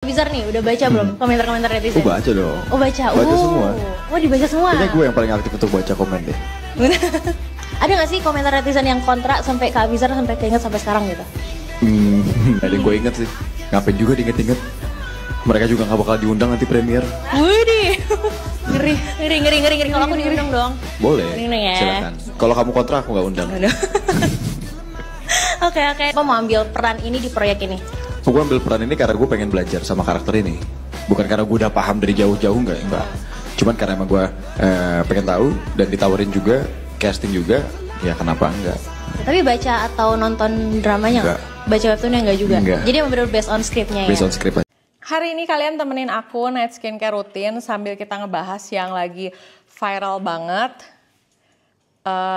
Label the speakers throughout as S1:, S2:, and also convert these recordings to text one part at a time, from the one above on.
S1: Bizar nih, udah baca belum komentar-komentar netizen?
S2: Oh baca dong.
S1: Oh baca,
S2: Baca semua.
S1: Oh dibaca semua.
S2: Kayaknya gue yang paling aktif untuk baca komen deh.
S1: Ada gak sih komentar netizen yang kontra sampai Kak Bizar sampai keinget sampai sekarang gitu?
S2: Ada yang gue inget sih. Ngapain juga diinget-inget. Mereka juga gak bakal diundang nanti premier.
S1: Widih. Ngeri. Kalau aku diundang dong.
S2: Boleh,
S1: ya.
S2: silakan. Kalau kamu kontra aku gak undang.
S1: Oke. Apa mau ambil peran ini di proyek ini?
S2: Gue ambil peran ini karena gue pengen belajar sama karakter ini. Bukan karena gue udah paham dari jauh-jauh, enggak. Cuman karena emang gue pengen tahu dan ditawarin juga, casting juga, ya kenapa enggak.
S1: Tapi baca atau nonton dramanya
S2: enggak?
S1: Baca webtoonnya enggak juga?
S2: Enggak.
S1: Jadi emang bener based on scriptnya ya?
S2: Based on script aja.
S3: Hari ini kalian temenin aku Night Skincare Routine sambil kita ngebahas yang lagi viral banget.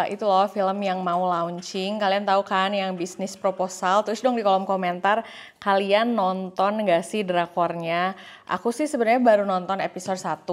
S3: Itu loh film yang mau launching, kalian tahu kan yang bisnis proposal. Terus dong di kolom komentar kalian nonton gak sih drakornya? Aku sih sebenarnya baru nonton episode 1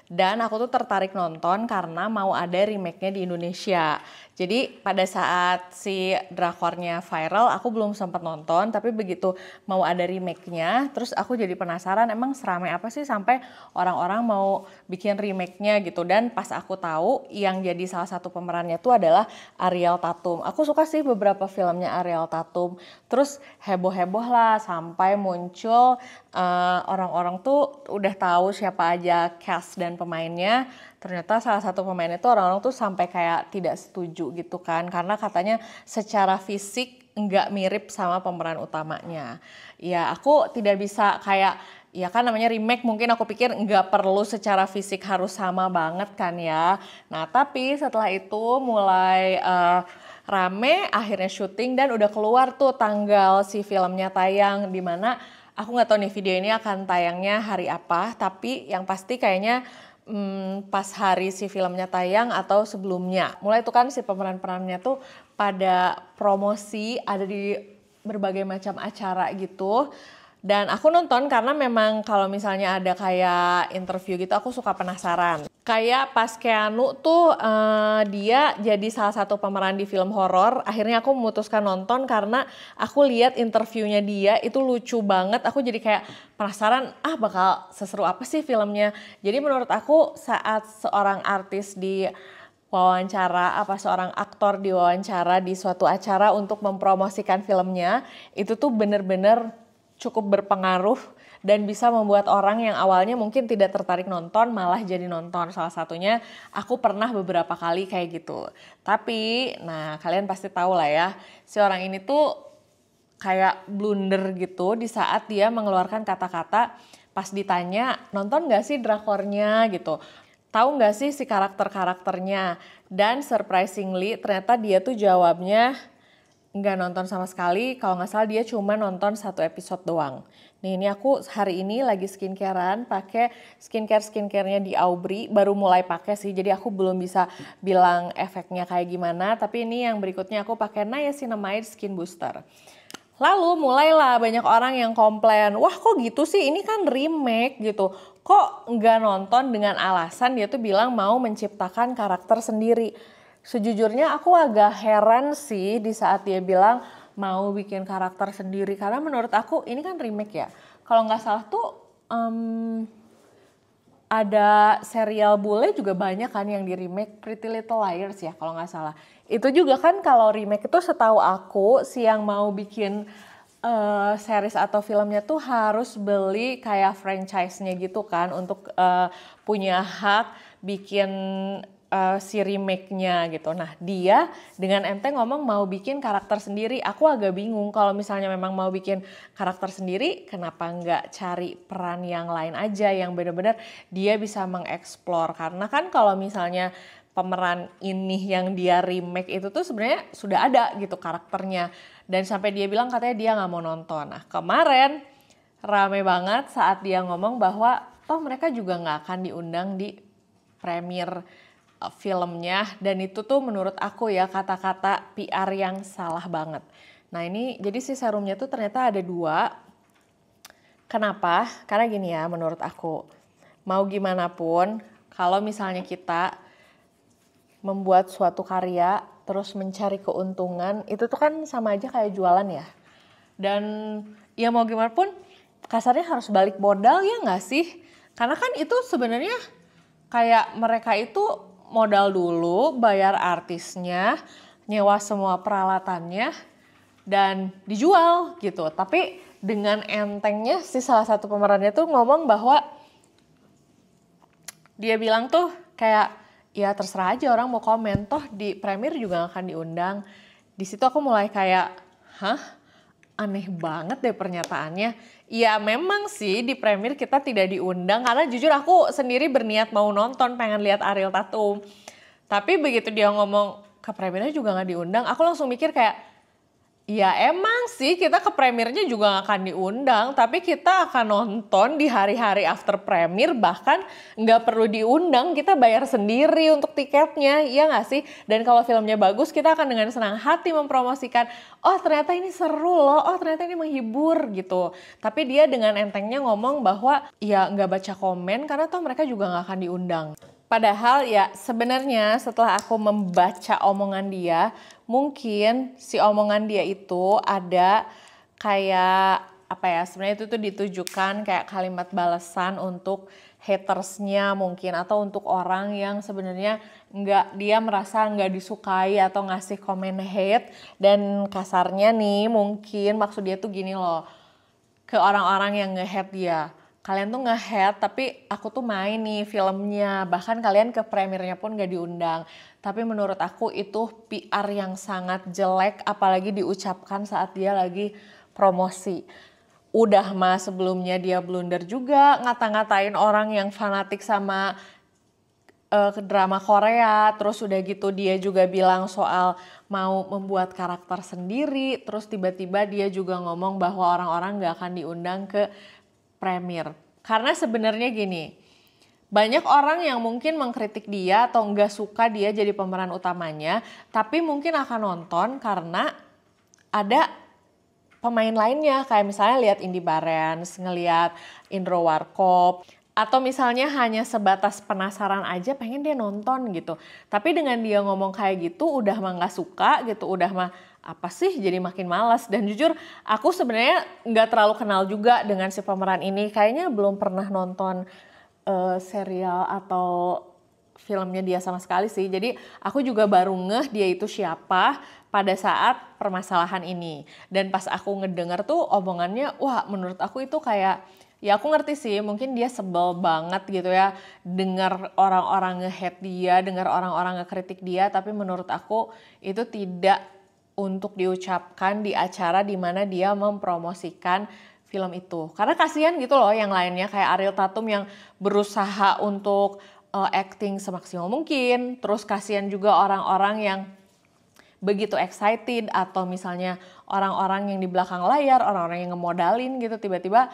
S3: dan aku tuh tertarik nonton karena mau ada remake-nya di Indonesia. Jadi pada saat si drakornya viral aku belum sempat nonton, tapi begitu mau ada remake-nya terus aku jadi penasaran emang seramai apa sih sampai orang-orang mau bikin remake-nya gitu. Dan pas aku tahu yang jadi salah satu pemerannya tuh adalah Ariel Tatum. Aku suka sih beberapa filmnya Ariel Tatum. Terus heboh-heboh lah sampai muncul orang-orang tuh udah tahu siapa aja cast dan pemainnya. Ternyata salah satu pemainnya tuh orang-orang tuh sampai kayak tidak setuju gitu kan. Karena katanya secara fisik nggak mirip sama pemeran utamanya. Ya aku tidak bisa kayak, ya kan namanya remake, mungkin aku pikir nggak perlu secara fisik harus sama banget kan ya. Nah tapi setelah itu mulai rame, akhirnya syuting dan udah keluar tuh tanggal si filmnya tayang. Dimana aku nggak tahu nih video ini akan tayangnya hari apa, tapi yang pasti kayaknya pas hari si filmnya tayang atau sebelumnya. Mulai itu kan si pemeran-perannya tuh pada promosi, ada di berbagai macam acara gitu. Dan aku nonton karena memang kalau misalnya ada kayak interview gitu aku suka penasaran. Kayak pas Keanu tuh dia jadi salah satu pemeran di film horor. Akhirnya aku memutuskan nonton karena aku lihat interviewnya dia itu lucu banget. Aku jadi kayak penasaran bakal seseru apa sih filmnya. Jadi menurut aku saat seorang artis di wawancara, seorang aktor diwawancara di suatu acara untuk mempromosikan filmnya, itu tuh bener-bener cukup berpengaruh dan bisa membuat orang yang awalnya mungkin tidak tertarik nonton malah jadi nonton. Salah satunya aku pernah beberapa kali kayak gitu. Tapi nah kalian pasti tahu lah ya, si orang ini tuh kayak blunder gitu di saat dia mengeluarkan kata-kata pas ditanya nonton gak sih drakornya gitu. Tahu gak sih si karakter-karakternya? Dan surprisingly ternyata dia tuh jawabnya nggak nonton sama sekali. Kalau nggak salah dia cuma nonton 1 episode doang. Nih ini aku hari ini lagi skincarean, pakai skincarenya di Aubrey, baru mulai pakai sih. Jadi aku belum bisa bilang efeknya kayak gimana. Tapi ini yang berikutnya aku pakai Niacinamide Skin Booster. Lalu mulailah banyak orang yang komplain, wah kok gitu sih, ini kan remake gitu. Kok nggak nonton dengan alasan dia tuh bilang mau menciptakan karakter sendiri. Sejujurnya aku agak heran sih di saat dia bilang mau bikin karakter sendiri. Karena menurut aku ini kan remake ya. Kalau nggak salah tuh ada serial bule juga banyak kan yang di remake, Pretty Little Liars ya kalau nggak salah. Itu juga kan kalau remake itu setahu aku si yang mau bikin series atau filmnya tuh harus beli kayak franchise-nya gitu kan untuk punya hak bikin si remake-nya gitu. Nah dia dengan enteng ngomong mau bikin karakter sendiri. Aku agak bingung kalau misalnya memang mau bikin karakter sendiri, kenapa nggak cari peran yang lain aja yang benar-benar dia bisa mengeksplor. Karena kan kalau misalnya pemeran ini yang dia remake itu tuh sebenarnya sudah ada gitu karakternya. Dan sampai dia bilang katanya dia nggak mau nonton. Nah kemarin rame banget saat dia ngomong bahwa toh mereka juga nggak akan diundang di premiere filmnya. Dan itu tuh menurut aku ya kata-kata PR yang salah banget. Nah ini jadi si serumnya tuh ternyata ada 2. Kenapa? Karena gini ya menurut aku. Mau gimana pun kalau misalnya kita membuat suatu karya terus mencari keuntungan itu tuh kan sama aja kayak jualan ya. Dan ya mau gimana pun kasarnya harus balik modal ya nggak sih? Karena kan itu sebenarnya kayak mereka itu modal dulu, bayar artisnya, nyewa semua peralatannya, dan dijual gitu. Tapi dengan entengnya si salah satu pemerannya tuh ngomong bahwa dia bilang tuh kayak ya terserah aja orang mau komen, toh di premier juga gak akan diundang. Di situ aku mulai kayak, hah? Aneh banget deh pernyataannya. Ya memang sih di premier kita tidak diundang karena jujur aku sendiri berniat mau nonton, pengen lihat Ariel Tatum. Tapi begitu dia ngomong ke premiernya juga gak diundang, aku langsung mikir kayak, ya emang sih kita ke premiernya juga gak akan diundang, tapi kita akan nonton di hari-hari after premier, bahkan gak perlu diundang, kita bayar sendiri untuk tiketnya, iya gak sih? Dan kalau filmnya bagus kita akan dengan senang hati mempromosikan, oh ternyata ini seru loh, oh ternyata ini menghibur gitu. Tapi dia dengan entengnya ngomong bahwa ya gak baca komen karena toh mereka juga gak akan diundang. Padahal ya sebenarnya setelah aku membaca omongan dia, mungkin si omongan dia itu ada kayak apa ya, sebenarnya itu tuh ditujukan kayak kalimat balasan untuk hatersnya mungkin, atau untuk orang yang sebenarnya dia merasa nggak disukai atau ngasih komen hate. Dan kasarnya nih mungkin maksud dia tuh gini loh, ke orang-orang yang nge-hate dia. Kalian tuh nge-hate tapi aku tuh main nih filmnya, bahkan kalian ke premiernya pun gak diundang. Tapi menurut aku itu PR yang sangat jelek, apalagi diucapkan saat dia lagi promosi. Udah mah sebelumnya dia blunder juga, ngata-ngatain orang yang fanatik sama drama Korea. Terus udah gitu dia juga bilang soal mau membuat karakter sendiri. Terus tiba-tiba dia juga ngomong bahwa orang-orang gak akan diundang ke premier. Karena sebenarnya gini, banyak orang yang mungkin mengkritik dia atau nggak suka dia jadi pemeran utamanya, tapi mungkin akan nonton karena ada pemain lainnya, kayak misalnya lihat Indy Barens, ngelihat Indro Warkop, atau misalnya hanya sebatas penasaran aja pengen dia nonton gitu. Tapi dengan dia ngomong kayak gitu udah mah nggak suka gitu, udah mah apa sih, jadi makin malas. Dan jujur aku sebenarnya nggak terlalu kenal juga dengan si pemeran ini, kayaknya belum pernah nonton serial atau filmnya dia sama sekali sih. Jadi aku juga baru ngeh dia itu siapa pada saat permasalahan ini. Dan pas aku ngedenger tuh omongannya, wah menurut aku itu kayak, ya aku ngerti sih mungkin dia sebel banget gitu ya dengar orang-orang nge-hate dia, dengar orang-orang ngekritik dia, tapi menurut aku itu tidak untuk diucapkan di acara di mana dia mempromosikan film itu. Karena kasihan gitu loh yang lainnya kayak Ariel Tatum yang berusaha untuk acting semaksimal mungkin. Terus kasihan juga orang-orang yang begitu excited, atau misalnya orang-orang yang di belakang layar, orang-orang yang ngemodalin gitu, tiba-tiba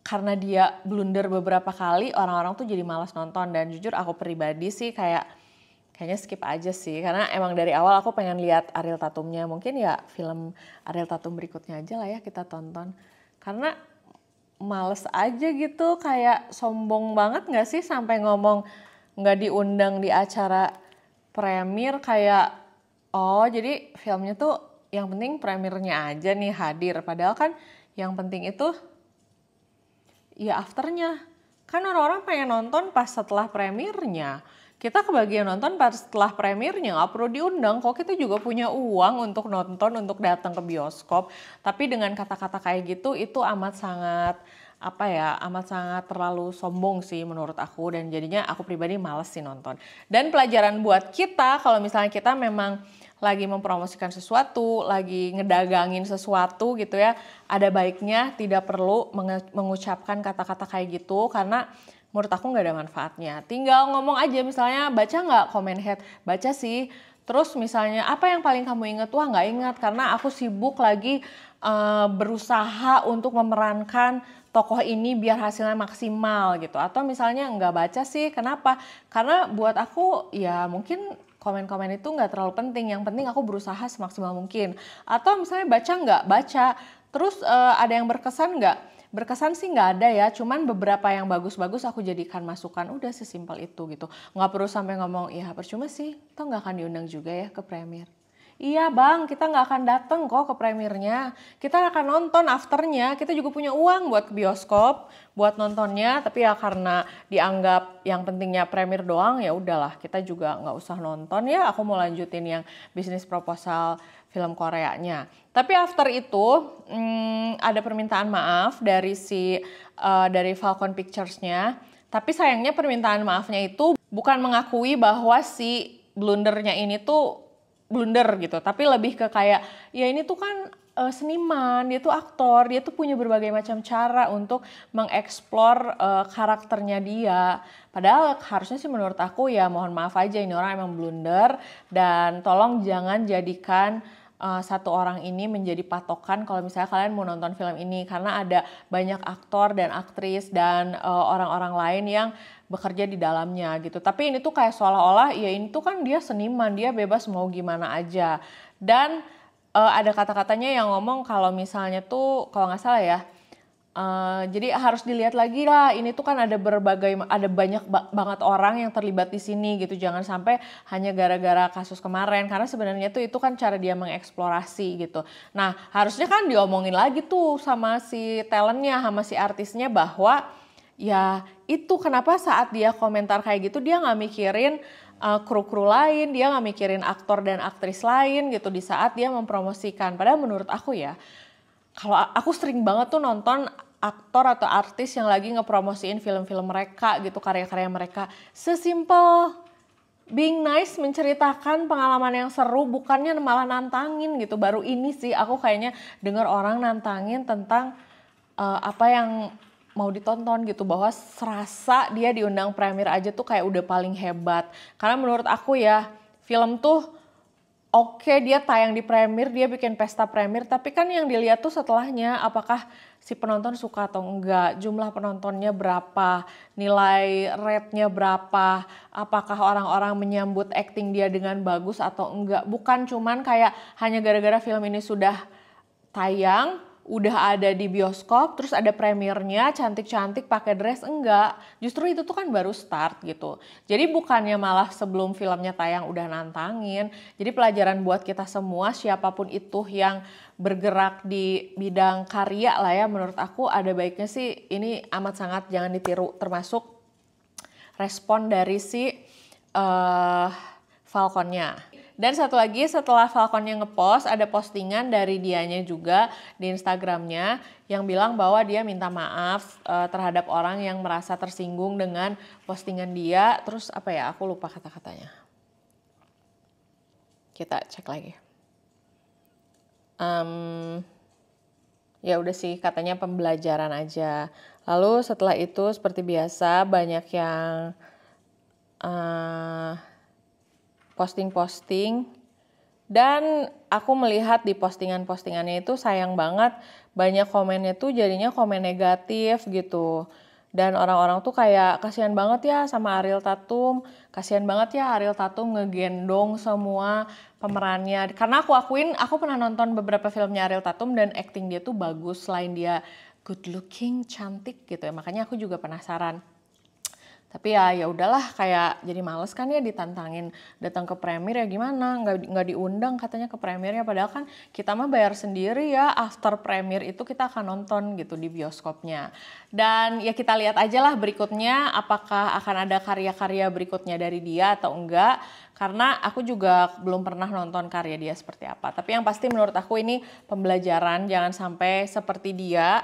S3: karena dia blunder beberapa kali orang-orang tuh jadi malas nonton. Dan jujur aku pribadi sih kayaknya skip aja sih, karena emang dari awal aku pengen lihat Ariel Tatumnya. Mungkin ya film Ariel Tatum berikutnya aja lah ya kita tonton, karena males aja gitu, kayak sombong banget gak sih sampai ngomong gak diundang di acara premier. Kayak oh jadi filmnya tuh yang penting premiernya aja nih hadir, padahal kan yang penting itu ya afternya. Kan orang-orang pengen nonton pas setelah premiernya. Kita kebagian nonton pas setelah premiernya, gak perlu diundang kok, kita juga punya uang untuk nonton, untuk datang ke bioskop. Tapi dengan kata-kata kayak gitu itu amat sangat amat sangat terlalu sombong sih menurut aku. Dan jadinya aku pribadi males sih nonton. Dan pelajaran buat kita kalau misalnya kita memang lagi mempromosikan sesuatu, lagi ngedagangin sesuatu gitu ya, ada baiknya tidak perlu mengucapkan kata-kata kayak gitu, karena menurut aku nggak ada manfaatnya. Tinggal ngomong aja, misalnya baca nggak komen hate? Baca sih. Terus misalnya apa yang paling kamu inget? Wah nggak ingat karena aku sibuk lagi berusaha untuk memerankan tokoh ini biar hasilnya maksimal gitu. Atau misalnya nggak baca sih, kenapa? Karena buat aku ya mungkin komen-komen itu nggak terlalu penting. Yang penting aku berusaha semaksimal mungkin. Atau misalnya baca nggak? Baca. Terus ada yang berkesan nggak? Berkesan sih nggak ada ya, cuman beberapa yang bagus-bagus aku jadikan masukan, udah sesimpel itu gitu. Nggak perlu sampai ngomong, ya percuma sih, toh nggak akan diundang juga ya ke premier. iya bang, kita nggak akan dateng kok ke premiernya, kita akan nonton afternya, kita juga punya uang buat ke bioskop, buat nontonnya, tapi ya karena dianggap yang pentingnya premier doang, ya udahlah kita juga nggak usah nonton ya, aku mau lanjutin yang bisnis proposal film Koreanya. Tapi after itu ada permintaan maaf dari dari Falcon Pictures-nya, tapi sayangnya permintaan maafnya itu bukan mengakui bahwa si blundernya ini tuh blunder gitu, tapi lebih ke kayak ya ini tuh kan seniman, dia tuh aktor, dia tuh punya berbagai macam cara untuk mengeksplor karakternya dia. Padahal harusnya sih menurut aku ya mohon maaf aja ini orang emang blunder, dan tolong jangan jadikan satu orang ini menjadi patokan kalau misalnya kalian mau nonton film ini, karena ada banyak aktor dan aktris dan orang-orang lain yang bekerja di dalamnya gitu. Tapi ini tuh kayak seolah-olah ya ini tuh kan dia seniman, dia bebas mau gimana aja. Dan ada kata-katanya yang ngomong kalau misalnya tuh kalau nggak salah ya, jadi harus dilihat lagi lah, ini tuh kan ada banyak banget orang yang terlibat di sini gitu, jangan sampai hanya gara-gara kasus kemarin, karena sebenarnya tuh itu kan cara dia mengeksplorasi gitu. Nah harusnya kan diomongin lagi tuh sama si talentnya, sama si artisnya, bahwa ya itu kenapa saat dia komentar kayak gitu dia nggak mikirin kru-kru lain, dia nggak mikirin aktor dan aktris lain gitu di saat dia mempromosikan. Padahal menurut aku ya, kalau aku sering banget tuh nonton aktor atau artis yang lagi ngepromosiin film-film mereka gitu, karya-karya mereka. Sesimpel being nice, menceritakan pengalaman yang seru, bukannya malah nantangin gitu. Baru ini sih aku kayaknya dengar orang nantangin tentang apa yang mau ditonton gitu, bahwa serasa dia diundang premier aja tuh kayak udah paling hebat. Karena menurut aku ya, film tuh oke, dia tayang di premier, dia bikin pesta premier, tapi kan yang dilihat tuh setelahnya, apakah si penonton suka atau enggak, jumlah penontonnya berapa, nilai rate-nya berapa, apakah orang-orang menyambut acting dia dengan bagus atau enggak. Bukan cuman kayak hanya gara-gara film ini sudah tayang, udah ada di bioskop, terus ada premiernya, cantik-cantik pakai dress, enggak. Justru itu tuh kan baru start gitu. Jadi bukannya malah sebelum filmnya tayang udah nantangin. Jadi pelajaran buat kita semua, siapapun itu yang bergerak di bidang karya lah ya, menurut aku ada baiknya sih ini amat sangat jangan ditiru, termasuk respon dari si Falconnya. Dan satu lagi, setelah Falconnya ngepost, ada postingan dari dianya juga di Instagramnya yang bilang bahwa dia minta maaf terhadap orang yang merasa tersinggung dengan postingan dia. Terus apa ya, aku lupa kata-katanya. Kita cek lagi. Ya udah sih, katanya pembelajaran aja. Lalu setelah itu seperti biasa banyak yang posting-posting, dan aku melihat di postingan-postingannya itu sayang banget banyak komennya tuh jadinya komen negatif gitu. Dan orang-orang tuh kayak kasihan banget ya sama Ariel Tatum, kasihan banget ya Ariel Tatum ngegendong semua pemerannya. Karena aku akuin, aku pernah nonton beberapa filmnya Ariel Tatum dan acting dia tuh bagus, selain dia good looking, cantik gitu ya. Makanya aku juga penasaran. Tapi ya udahlah, kayak jadi males kan ya ditantangin datang ke premier, ya gimana, nggak diundang katanya ke premiernya, padahal kan kita mah bayar sendiri ya, after premier itu kita akan nonton gitu di bioskopnya. Dan ya kita lihat aja lah berikutnya apakah akan ada karya-karya berikutnya dari dia atau enggak, karena aku juga belum pernah nonton karya dia seperti apa. Tapi yang pasti menurut aku ini pembelajaran, jangan sampai seperti dia.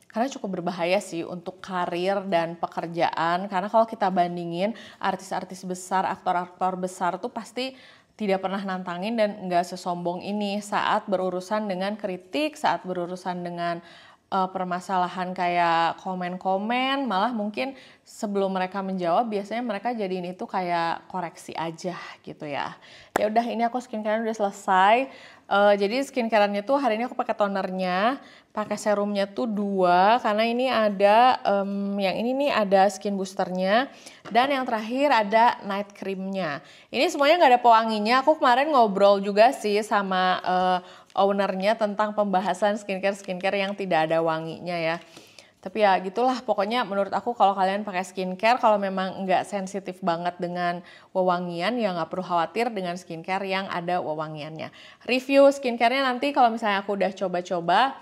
S3: Karena cukup berbahaya sih untuk karir dan pekerjaan. Karena kalau kita bandingin artis-artis besar, aktor-aktor besar tuh pasti tidak pernah nantangin dan nggak sesombong ini saat berurusan dengan kritik, saat berurusan dengan permasalahan kayak komen-komen. Malah mungkin sebelum mereka menjawab biasanya mereka jadiin itu kayak koreksi aja gitu ya. Ya udah, ini aku skincare udah selesai. Jadi skincareannya tuh hari ini aku pakai tonernya, pakai serumnya tuh 2, karena ini ada yang ini nih ada skin boosternya, dan yang terakhir ada night creamnya. Ini semuanya nggak ada pewanginya. Aku kemarin ngobrol juga sih sama ownernya tentang pembahasan skincare yang tidak ada wanginya ya. Tapi ya gitulah, pokoknya menurut aku kalau kalian pakai skincare, kalau memang nggak sensitif banget dengan wewangian, ya nggak perlu khawatir dengan skincare yang ada wewangiannya. Review skincare-nya nanti kalau misalnya aku udah coba-coba,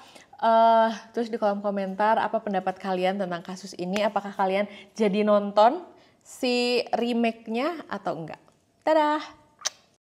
S3: terus di kolom komentar apa pendapat kalian tentang kasus ini, apakah kalian jadi nonton si remake-nya atau enggak. Dadah!